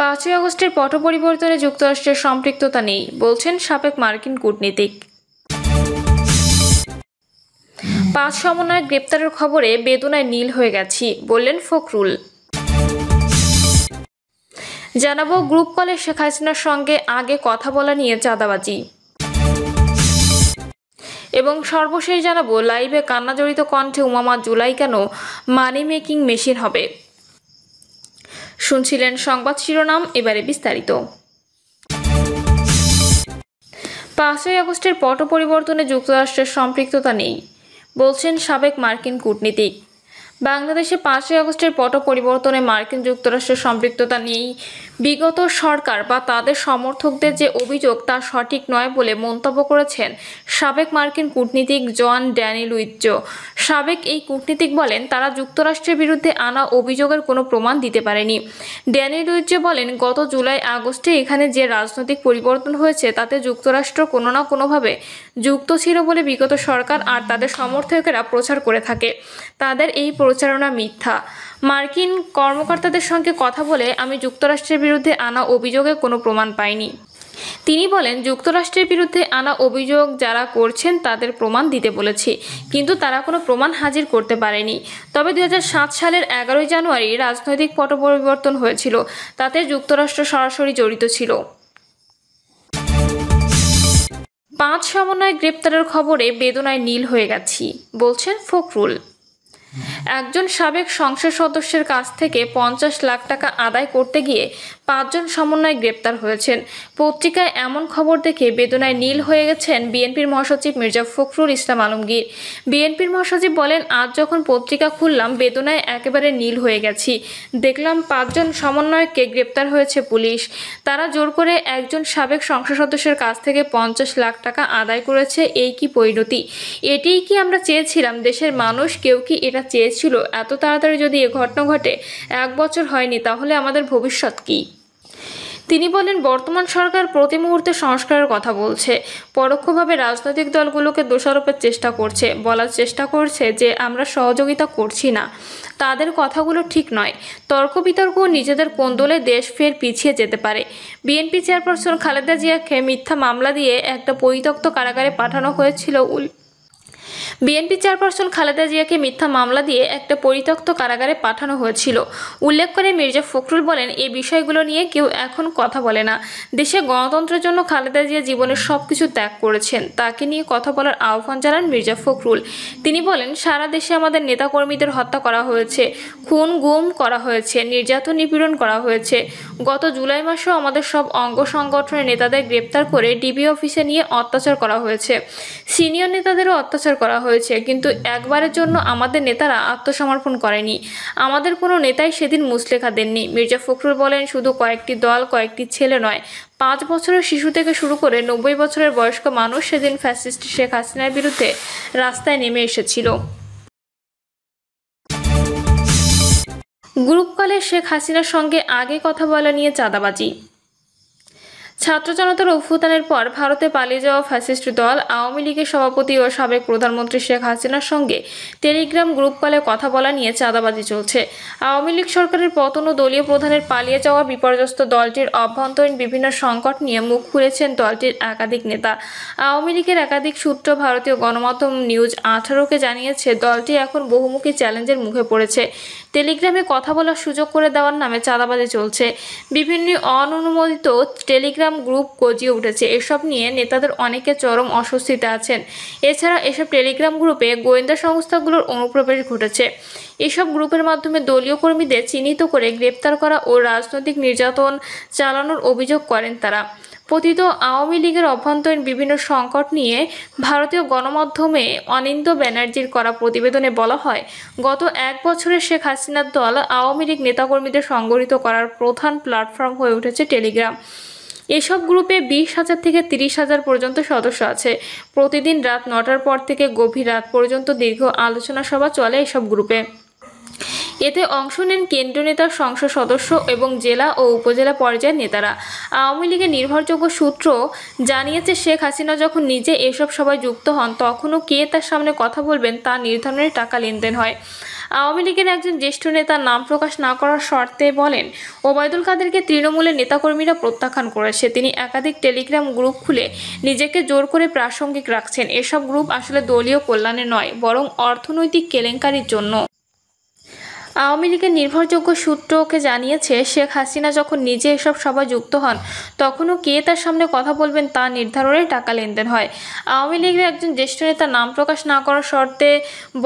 5ই আগস্টের পট পরিবর্তনে যুক্তরাষ্ট্রের সম্পৃক্ততা নেই বলছেন সাবেক মার্কিন কূটনীতিক। 5 সমন্বয়ক গ্রেপ্তারের খবরে বেদনায় নীল হয়ে গেছি বললেন ফখরুল। জানাবো গ্রুপ কলে শেখ হাসিনার সঙ্গে আগে কথা বলা নিয়ে চাঁদাবাজি, এবং সর্বশেষ জানাবো লাইভে কান্নাজড়িত কণ্ঠে উমামা জুলাই কেন মানি মেকিং মেশিন হবে। শুনছিলেন সংবাদ শিরোনাম, এবারে বিস্তারিত। 5ই আগস্টের পট পরিবর্তনে যুক্তরাষ্ট্রের সম্পৃক্ততা নেই বলছেন সাবেক মার্কিন কূটনীতিক। বাংলাদেশে 5ই আগস্টের পট পরিবর্তনে মার্কিন যুক্তরাষ্ট্রের সম্পৃক্ততা নেই বিগত সরকার বা তাদের সমর্থকদের যে অভিযোগ তা সঠিক নয় বলে মন্তব্য করেছেন সাবেক মার্কিন কূটনীতিক জন ড্যানি লুইজো। সাবেক এই কূটনীতিক বলেন, তারা যুক্তরাষ্ট্রের বিরুদ্ধে আনা অভিযোগের কোনো প্রমাণ দিতে পারেনি। ড্যানি লুইজো বলেন, গত জুলাই আগস্টে এখানে যে রাজনৈতিক পরিবর্তন হয়েছে তাতে যুক্তরাষ্ট্র কোনো না কোনোভাবে যুক্ত ছিল বলে বিগত সরকার আর তাদের সমর্থকেরা প্রচার করে থাকে। তাদের এই প্রচারণা মিথ্যা। মার্কিন কর্মকর্তাদের সঙ্গে কথা বলে আমি যুক্তরাষ্ট্রের বিরুদ্ধে আনা অভিযোগে কোনো প্রমাণ পাইনি। তিনি বলেন, যুক্তরাষ্ট্রের বিরুদ্ধে আনা অভিযোগ যারা করছেন তাদের প্রমাণ দিতে বলেছি, কিন্তু তারা কোনো প্রমাণ হাজির করতে পারেনি। তবে 2007 সালের 11ই জানুয়ারি রাজনৈতিক পট পরিবর্তন হয়েছিল, তাতে যুক্তরাষ্ট্র সরাসরি জড়িত ছিল। 5 সমন্বয়ক গ্রেপ্তারের খবরে বেদনায় নীল হয়ে গেছি বলছেন ফখরুল। একজন সাবেক সংসদ সদস্যের কাছ থেকে 50 লাখ টাকা আদায় করতে গিয়ে 5 জন সমন্বয়ক গ্রেপ্তার হয়েছেন। পত্রিকায় এমন খবর দেখে বেদনায় নীল হয়ে গেছেন বিএনপির মহাসচিব মির্জা ফখরুল ইসলাম আলমগীর। বিএনপির মহাসচিব বলেন, আজ যখন পত্রিকা খুললাম বেদনায় একেবারে নীল হয়ে গেছি। দেখলাম 5 জন সমন্বয়ককে গ্রেপ্তার হয়েছে পুলিশ। তারা জোর করে একজন সাবেক সংসদ সদস্যের কাছ থেকে 50 লাখ টাকা আদায় করেছে। এই কি পরিণতি? এটিই কি আমরা চেয়েছিলাম? দেশের মানুষ কেউ কি এটা চেয়েছিল? এত তাড়াতাড়ি যদি এ ঘটনা ঘটে, 1 বছর হয়নি, তাহলে আমাদের ভবিষ্যৎ কি? তিনি বলেন, বর্তমান সরকার প্রতি মুহূর্তে সংস্কারের কথা বলছে, পরোক্ষভাবে রাজনৈতিক দলগুলোকে দোষারোপের চেষ্টা করছে, বলার চেষ্টা করছে যে আমরা সহযোগিতা করছি না। তাদের কথাগুলো ঠিক নয়। তর্ক বিতর্ক নিজেদের কোন্দলে দেশ ফের পিছিয়ে যেতে পারে। বিএনপি চেয়ারপারসন খালেদা জিয়াকে মিথ্যা মামলা দিয়ে একটা পরিত্যক্ত কারাগারে পাঠানো হয়েছিল। বিএনপি চেয়ারপারসন খালেদা জিয়াকে মিথ্যা মামলা দিয়ে একটা পরিত্যক্ত কারাগারে পাঠানো হয়েছিল উল্লেখ করে মির্জা ফখরুল বলেন, এই বিষয়গুলো নিয়ে কেউ এখন কথা বলে না। দেশে গণতন্ত্রের জন্য খালেদা জিয়া জীবনের সবকিছু ত্যাগ করেছেন, তাকে নিয়ে কথা বলার আহ্বান জানান মির্জা ফখরুল। তিনি বলেন, সারা দেশে আমাদের নেতাকর্মীদের হত্যা করা হয়েছে, খুন গুম করা হয়েছে, নির্যাতন নিপীড়ন করা হয়েছে। গত জুলাই মাসেও আমাদের সব অঙ্গ সংগঠনের নেতাদের গ্রেপ্তার করে ডিবি অফিসে নিয়ে অত্যাচার করা হয়েছে। সিনিয়র নেতাদেরও অত্যাচার করা হয়েছে, কিন্তু একবারের জন্য আমাদের নেতারা আত্মসমর্পণ করেনি। আমাদের কোনো নেতাই সেদিন মুচলেখা দেননি। মির্জা ফখরুল বলেন, শুধু কয়েকটি দল, কয়েকটি ছেলে নয়, 5 বছরের শিশু থেকে শুরু করে 90 বছরের বয়স্ক মানুষ সেদিন ফ্যাসিস্ট শেখ হাসিনার বিরুদ্ধে রাস্তায় নেমে এসেছিল। গ্রুপ কলে শেখ হাসিনার সঙ্গে আগে কথা বলা নিয়ে চাঁদাবাজি। ছাত্র জনতার অভ্যুত্থানের পর ভারতে পালিয়ে যাওয়া ফ্যাসিস্ট দল আওয়ামী লীগের সভাপতি ও সাবেক প্রধানমন্ত্রী শেখ হাসিনার সঙ্গে টেলিগ্রাম গ্রুপ কলে কথা বলা নিয়ে চাঁদাবাজি চলছে। আওয়ামী লীগ সরকারের পতন ও দলীয় প্রধানের পালিয়ে যাওয়া বিপর্যস্ত দলটির অভ্যন্তরীণ বিভিন্ন সংকট নিয়ে মুখ খুলেছেন দলটির একাধিক নেতা। আওয়ামী লীগের একাধিক সূত্র ভারতীয় গণমাধ্যম নিউজ 18কে জানিয়েছে, দলটি এখন বহুমুখী চ্যালেঞ্জের মুখে পড়েছে। টেলিগ্রামে কথা বলার সুযোগ করে দেওয়ার নামে চাঁদাবাজি চলছে। বিভিন্ন অননুমোদিত টেলিগ্রাম গ্রুপ গজিয়ে উঠেছে। এসব নিয়ে নেতাদের অনেকে চরম অস্বস্তিতে আছেন। এছাড়া এসব টেলিগ্রাম গ্রুপে গোয়েন্দা সংস্থাগুলোর অনুপ্রবেশ ঘটেছে। এসব গ্রুপের মাধ্যমে দলীয় কর্মীদের চিহ্নিত করে গ্রেপ্তার করা ও রাজনৈতিক নির্যাতন চালানোর অভিযোগ করেন তারা। পতিত আওয়ামী লীগের অভ্যন্তরীণ বিভিন্ন সংকট নিয়ে ভারতীয় গণমাধ্যমে অনিন্দ ব্যানার্জির করা প্রতিবেদনে বলা হয়, গত 1 বছরে শেখ হাসিনার দল আওয়ামী লীগ নেতাকর্মীদের সংগঠিত করার প্রধান প্ল্যাটফর্ম হয়ে উঠেছে টেলিগ্রাম। এসব গ্রুপে 20,000 থেকে 30,000 পর্যন্ত সদস্য আছে। প্রতিদিন রাত 9টার পর থেকে গভীর রাত পর্যন্ত দীর্ঘ আলোচনা সভা চলে এসব গ্রুপে। এতে অংশ নেন কেন্দ্রীয় নেতা, সংসদ সদস্য এবং জেলা ও উপজেলা পর্যায়ের নেতারা। আওয়ামী লীগের নির্ভরযোগ্য সূত্র জানিয়েছে, শেখ হাসিনা যখন নিজে এসব সভায় যুক্ত হন তখনও কে তার সামনে কথা বলবেন তা নির্ধারণের টাকা লেনদেন হয়। আওয়ামী লীগের একজন জ্যেষ্ঠ নেতার নাম প্রকাশ না করার শর্তে বলেন, ওবায়দুল কাদেরকে তৃণমূলের নেতাকর্মীরা প্রত্যাখ্যান করেছে। তিনি একাধিক টেলিগ্রাম গ্রুপ খুলে নিজেকে জোর করে প্রাসঙ্গিক রাখছেন। এসব গ্রুপ আসলে দলীয় কল্যাণে নয়, বরং অর্থনৈতিক কেলেঙ্কারির জন্য। আওয়ামী লীগের নির্ভরযোগ্য সূত্রকে জানিয়েছে, শেখ হাসিনা যখন নিজে এসব সভায় যুক্ত হন তখনও কে তার সামনে কথা বলবেন তা নির্ধারণে টাকা লেনদেন হয়। আওয়ামী লীগের একজন জ্যেষ্ঠ নেতা নাম প্রকাশ না করার শর্তে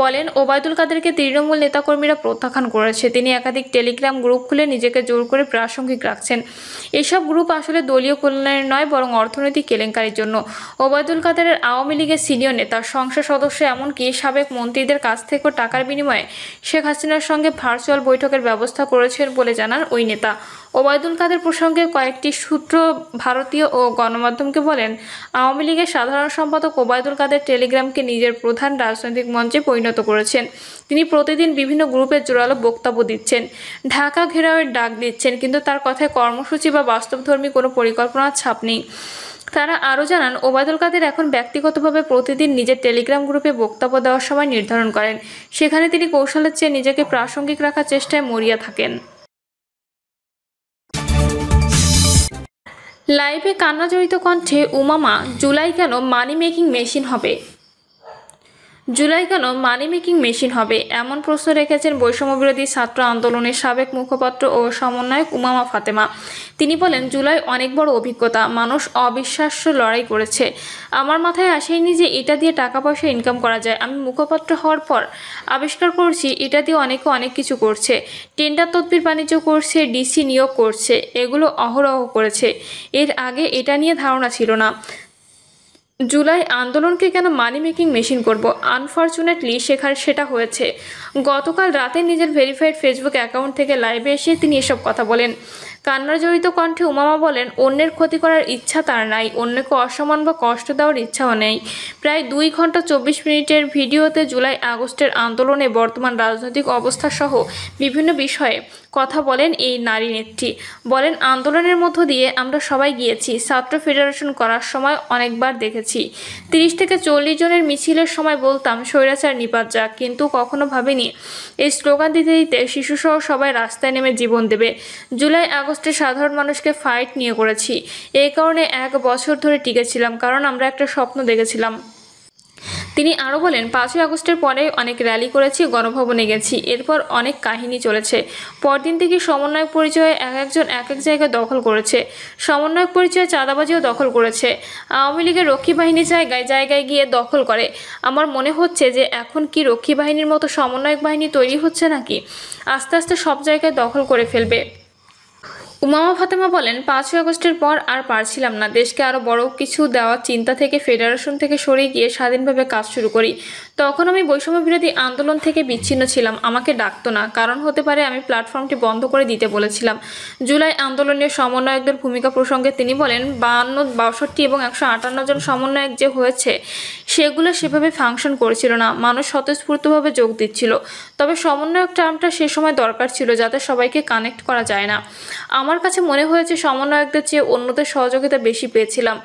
বলেন, ওবায়দুল কাদেরকে তৃণমূল নেতাকর্মীরা প্রত্যাখ্যান করেছে। তিনি একাধিক টেলিগ্রাম গ্রুপ খুলে নিজেকে জোর করে প্রাসঙ্গিক রাখছেন। এসব গ্রুপ আসলে দলীয় কল্যাণের নয়, বরং অর্থনৈতিক কেলেঙ্কারির জন্য। ওবায়দুল কাদেরের আওয়ামী লীগের সিনিয়র নেতা, সংসদ সদস্য, এমনকি সাবেক মন্ত্রীদের কাছ থেকেও টাকার বিনিময়ে শেখ হাসিনার সঙ্গে ভার্চুয়াল বৈঠকের ব্যবস্থা করেছেন বলে জানান ওই নেতা। ওবায়দুল কাদের প্রসঙ্গে কয়েকটি সূত্র ভারতীয় ও গণমাধ্যমকে বলেন, আওয়ামী লীগের সাধারণ সম্পাদক ওবায়দুল কাদের টেলিগ্রামকে নিজের প্রধান রাজনৈতিক মঞ্চে পরিণত করেছেন। তিনি প্রতিদিন বিভিন্ন গ্রুপে জোরালো বক্তব্য দিচ্ছেন, ঢাকা ঘেরাওয়ের ডাক দিচ্ছেন, কিন্তু তার কথায় কর্মসূচি বা বাস্তবধর্মী কোনো পরিকল্পনার ছাপ নেই। তারা আরও জানান, ওবায়দুল কাদের এখন ব্যক্তিগতভাবে প্রতিদিন নিজের টেলিগ্রাম গ্রুপে বক্তব্য দেওয়ার সময় নির্ধারণ করেন। সেখানে তিনি কৌশলের চেয়ে নিজেকে প্রাসঙ্গিক রাখার চেষ্টায় মরিয়া থাকেন। লাইভে কান্নাজড়িত কণ্ঠে উমামা, জুলাই কেন মানি মেকিং মেশিন হবে? জুলাই কেন মানি মেকিং মেশিন হবে, এমন প্রশ্ন রেখেছেন বৈষম্যবিরোধী ছাত্র আন্দোলনের সাবেক মুখপাত্র ও সমন্বয়ক উমামা ফাতেমা। তিনি বলেন, জুলাই অনেক বড় অভিজ্ঞতা, মানুষ অবিশ্বাস্য লড়াই করেছে। আমার মাথায় আসেনি যে এটা দিয়ে টাকা পয়সা ইনকাম করা যায়। আমি মুখপাত্র হওয়ার পর আবিষ্কার করছি এটা দিয়ে অনেকে অনেক কিছু করছে, টেন্ডার তদবির বাণিজ্য করছে, ডিসি নিয়োগ করছে, এগুলো অহরহ করেছে। এর আগে এটা নিয়ে ধারণা ছিল না। জুলাই আন্দোলনকে কেন মানি মেকিং মেশিন করব? আনফর্চুনেটলি সেটা হয়েছে। গতকাল রাতে নিজের ভেরিফাইড ফেসবুক অ্যাকাউন্ট থেকে লাইভে এসে তিনি এসব কথা বলেন। কান্নাজড়িত কণ্ঠে উমামা বলেন, অন্যের ক্ষতি করার ইচ্ছা তার নাই, অন্যকে অসম্মান বা কষ্ট দেওয়ার ইচ্ছাও নেই। প্রায় 2 ঘন্টা 24 মিনিটের ভিডিওতে জুলাই আগস্টের আন্দোলনে বর্তমান রাজনৈতিক অবস্থা সহ বিভিন্ন বিষয়ে কথা বলেন এই নারী নেত্রী। বলেন, আন্দোলনের মধ্য দিয়ে আমরা সবাই গিয়েছি। ছাত্র ফেডারেশন করার সময় অনেকবার দেখেছি 30 থেকে 40 জনের মিছিলের সময় বলতাম স্বৈরাচার নিপাত যাক, কিন্তু কখনো ভাবিনি এই স্লোগান দিতে দিতে শিশুসহ সবাই রাস্তায় নেমে জীবন দেবে। জুলাই আগস্টে সাধারণ মানুষকে ফাইট নিয়ে করেছি। এই কারণে 1 বছর ধরে টিকেছিলাম, কারণ আমরা একটা স্বপ্ন দেখেছিলাম। তিনি আরও বলেন, 5ই আগস্টের পরে অনেক র্যালি করেছি, গণভবনে গেছি, এরপর অনেক কাহিনী চলেছে। পরদিন থেকে সমন্বয়ক পরিচয়ে একজন এক এক জায়গায় দখল করেছে। সমন্বয়ক পরিচয়ে চাঁদাবাজিও দখল করেছে। আওয়ামী লীগের রক্ষী বাহিনী জায়গায় জায়গায় গিয়ে দখল করে। আমার মনে হচ্ছে যে এখন কি রক্ষী বাহিনীর মতো সমন্বয়ক বাহিনী তৈরি হচ্ছে নাকি? আস্তে আস্তে সব জায়গায় দখল করে ফেলবে। উমামা ফাতেমা বলেন, 5ই আগস্টের পর আর পারছিলাম না। দেশকে আরও বড় কিছু দেওয়ার চিন্তা থেকে ফেডারেশন থেকে সরে গিয়ে স্বাধীনভাবে কাজ শুরু করি। তখন আমি বৈষম্যবিরোধী আন্দোলন থেকে বিচ্ছিন্ন ছিলাম, আমাকে ডাকতো না। কারণ হতে পারে আমি প্ল্যাটফর্মটি বন্ধ করে দিতে বলেছিলাম। জুলাই আন্দোলনের সমন্বয়কদের ভূমিকা প্রসঙ্গে তিনি বলেন, 52, 62 এবং 158 জন সমন্বয়ক যে হয়েছে সেগুলো সেভাবে ফাংশন করেছিল না। মানুষ স্বতঃস্ফূর্তভাবে যোগ দিচ্ছিল। তবে সমন্বয়ক টার্মটা সে সময় দরকার ছিল, যাতে সবাইকে কানেক্ট করা যায় না। আমার কাছে মনে হয়েছে সমন্বয়কদের চেয়ে অন্যদের সহযোগিতা বেশি পেয়েছিলাম।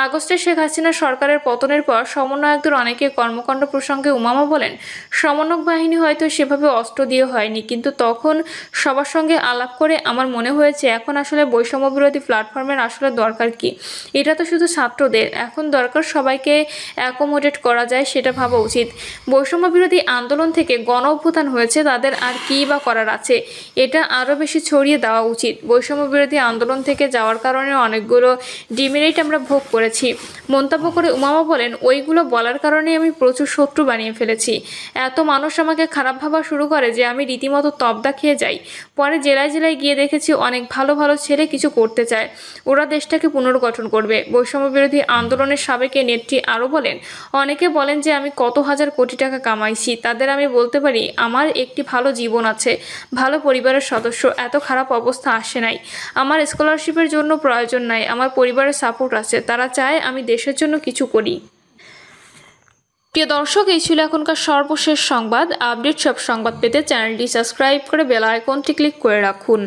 আগস্টে শেখ হাসিনা সরকারের পতনের পর সমন্বয়কদের অনেকে কর্মকাণ্ড প্রসঙ্গে উমামা বলেন, সমন্বয়ক বাহিনী হয়তো সেভাবে অস্ত্র দিয়ে হয়নি, কিন্তু তখন সবার সঙ্গে আলাপ করে আমার মনে হয়েছে এখন আসলে বৈষম্যবিরোধী প্ল্যাটফর্মের আসলে দরকার কি। এটা তো শুধু ছাত্রদের, এখন দরকার সবাইকে অ্যাকোমোডেট করা যায় সেটা ভাবা উচিত। বৈষম্যবিরোধী আন্দোলন থেকে গণ অভ্যুত্থান হয়েছে, তাদের আর কী বা করার আছে, এটা আরও বেশি ছড়িয়ে দেওয়া উচিত। বৈষম্যবিরোধী আন্দোলন থেকে যাওয়ার কারণে অনেকগুলো ডিমেরিট আমরা ভোগ করেছি। মন্তব্য করে উমামা বলেন, ওইগুলো বলার কারণে আমি প্রচুর শত্রু বানিয়ে ফেলেছি। এত মানুষ আমাকে খারাপ ভাবা শুরু করে যে আমি রীতিমতো তবদা খেয়ে যাই। পরে জেলায় জেলায় গিয়ে দেখেছি অনেক ভালো ভালো ছেলে কিছু করতে চায়, ওরা দেশটাকে পুনর্গঠন করবে। বৈষম্যবিরোধী আন্দোলনের সাবেক নেত্রী আরও বলেন, অনেকে বলেন যে আমি কত হাজার কোটি টাকা কামাইছি। তাদের আমি বলতে পারি, আমার একটি ভালো জীবন আছে, ভালো পরিবারের সদস্য, এত খারাপ অবস্থা আসে নাই। আমার স্কলারশিপের জন্য প্রয়োজন নাই, আমার পরিবারের সাপোর্ট আছে, তারা চায় আমি দেশের জন্য কিছু করি। প্রিয় দর্শক, এই ছিল এখনকার সর্বশেষ সংবাদ। আপডেট সব সংবাদ পেতে চ্যানেলটি সাবস্ক্রাইব করে বেল আইকনটি ক্লিক করে রাখুন।